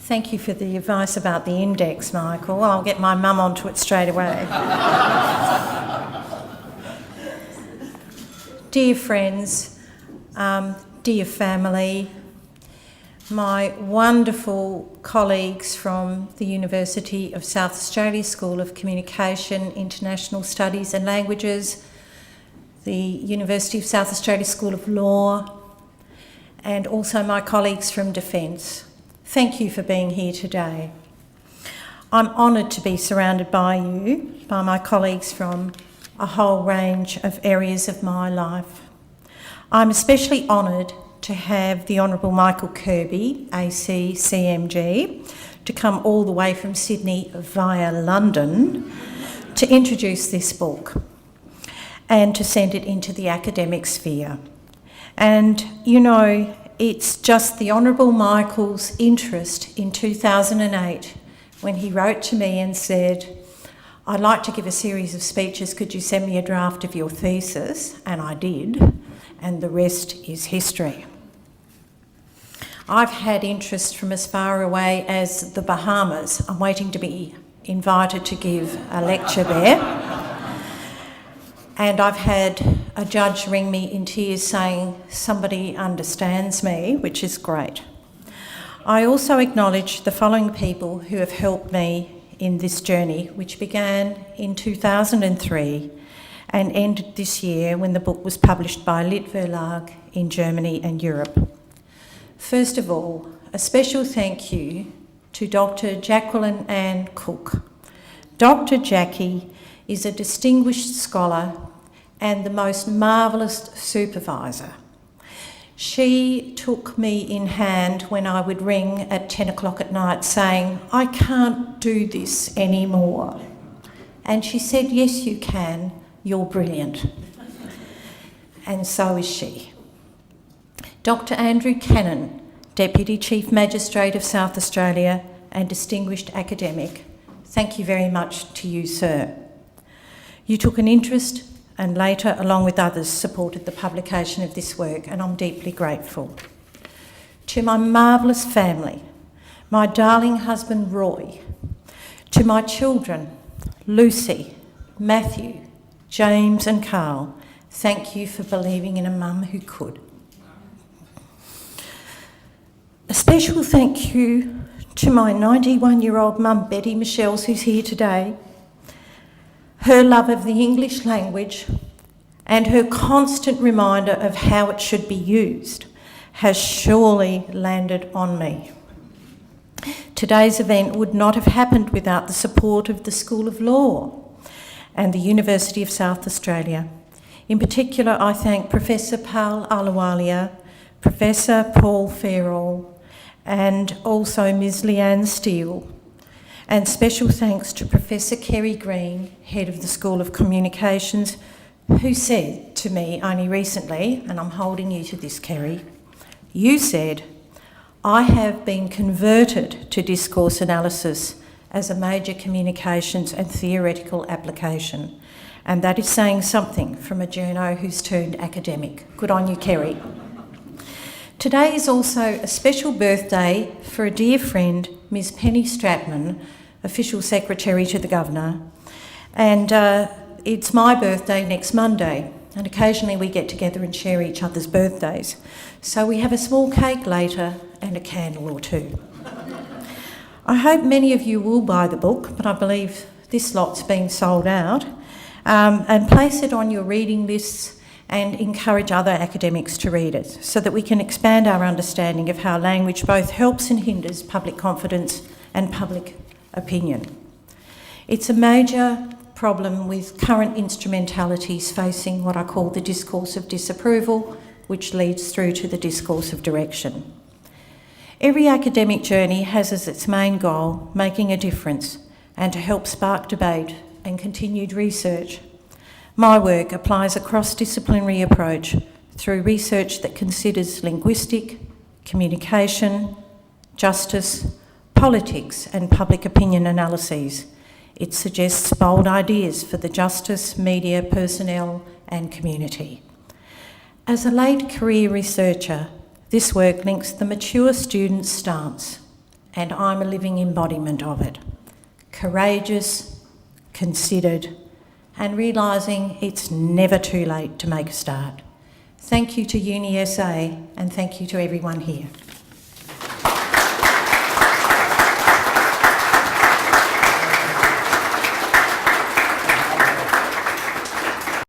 Thank you for the advice about the index, Michael. I'll get my mum onto it straight away. Dear friends, dear family, my wonderful colleagues from the University of South Australia School of Communication, International Studies and Languages, the University of South Australia School of Law, and also my colleagues from Defence. Thank you for being here today. I'm honoured to be surrounded by you, by my colleagues from a whole range of areas of my life. I'm especially honoured to have the Honourable Michael Kirby, AC CMG, to come all the way from Sydney via London to introduce this book and to send it into the academic sphere. And, you know, it's just the Honourable Michael's interest in 2008 when he wrote to me and said, I'd like to give a series of speeches, could you send me a draft of your thesis? And I did, and the rest is history. I've had interest from as far away as the Bahamas. I'm waiting to be invited to give a lecture there. And I've had a judge ring me in tears saying somebody understands me, which is great. I also acknowledge the following people who have helped me in this journey, which began in 2003 and ended this year when the book was published by Lit Verlag in Germany and Europe. First of all, a special thank you to Dr. Jacqueline Ann Cook. Dr. Jackie is a distinguished scholar and the most marvellous supervisor. She took me in hand when I would ring at 10 o'clock at night saying, I can't do this anymore. And she said, yes, you can, you're brilliant. And so is she. Dr. Andrew Cannon, Deputy Chief Magistrate of South Australia and distinguished academic, thank you very much to you, sir. You took an interest and later, along with others, supported the publication of this work, and I'm deeply grateful. To my marvellous family, my darling husband Roy, to my children, Lucy, Matthew, James and Carl, thank you for believing in a mum who could. A special thank you to my 91-year-old mum, Betty Michels, who's here today. Her love of the English language and her constant reminder of how it should be used has surely landed on me. Today's event would not have happened without the support of the School of Law and the University of South Australia. In particular, I thank Professor Pal Ahluwalia, Professor Paul Farrell, and also Ms. Leanne Steele. And special thanks to Professor Kerry Green, Head of the School of Communications, who said to me only recently, and I'm holding you to this, Kerry, you said, I have been converted to discourse analysis as a major communications and theoretical application. And that is saying something from a journo who's turned academic. Good on you, Kerry. Today is also a special birthday for a dear friend, Ms. Penny Stratman, Official Secretary to the Governor, and it's my birthday next Monday, and occasionally we get together and share each other's birthdays. So we have a small cake later and a candle or two. I hope many of you will buy the book, but I believe this lot's been sold out, and place it on your reading lists and encourage other academics to read it so that we can expand our understanding of how language both helps and hinders public confidence and public opinion. It's a major problem with current instrumentalities facing what I call the discourse of disapproval, which leads through to the discourse of direction. Every academic journey has as its main goal making a difference and to help spark debate and continued research. My work applies a cross-disciplinary approach through research that considers linguistic, communication, justice, politics and public opinion analyses. It suggests bold ideas for the justice, media, personnel and community. As a late career researcher, this work links the mature student's stance and I'm a living embodiment of it. Courageous, considered, and realising it's never too late to make a start. Thank you to UniSA and thank you to everyone here.